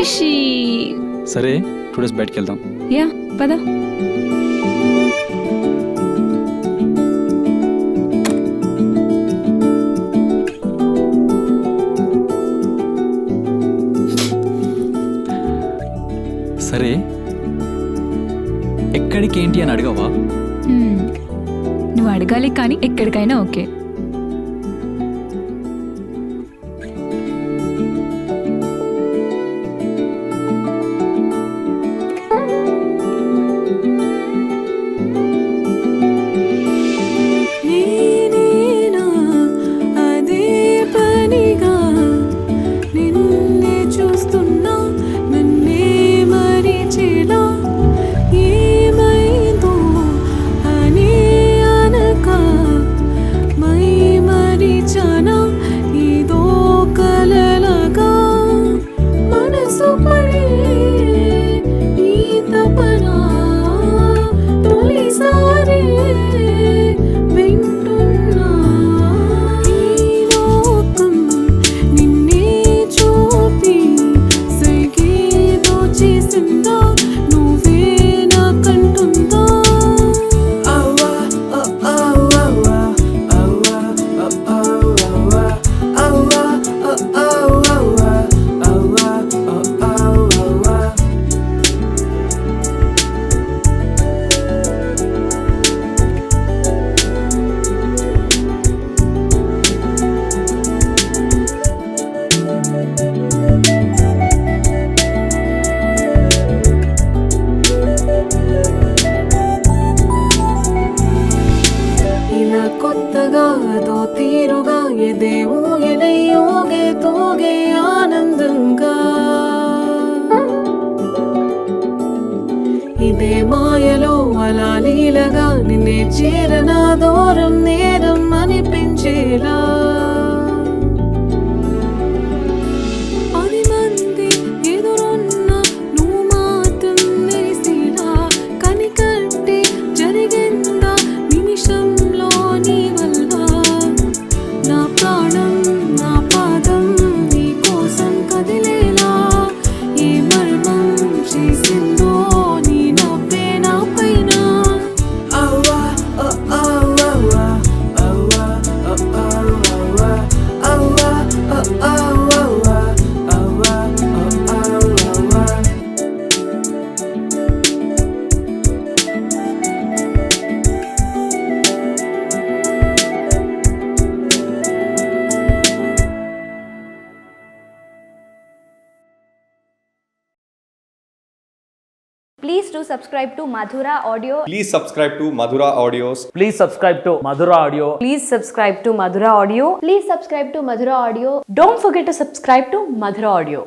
రిషి. సరే 2 days బయటికి వెళ్దాం. యా పద. సరే ఎక్కడికి ఏంటి అని అడగవా? నువ్వు అడగాలి కానీ ఎక్కడికైనా ఓకే. తో తీరుగా ఎదేవో ఎదయ్యోగే తోగే ఆనందంగా ఇదే మాయలో అలా లీలగా నిన్నే చేరనా దూరం నేరం అనిపించేలా Please do subscribe to Madhura Audio. Please subscribe to Madhura Audios. Please subscribe to Madhura Audio. Please subscribe to Madhura Audio. Please subscribe to Madhura Audio. Don't forget to subscribe to Madhura Audio.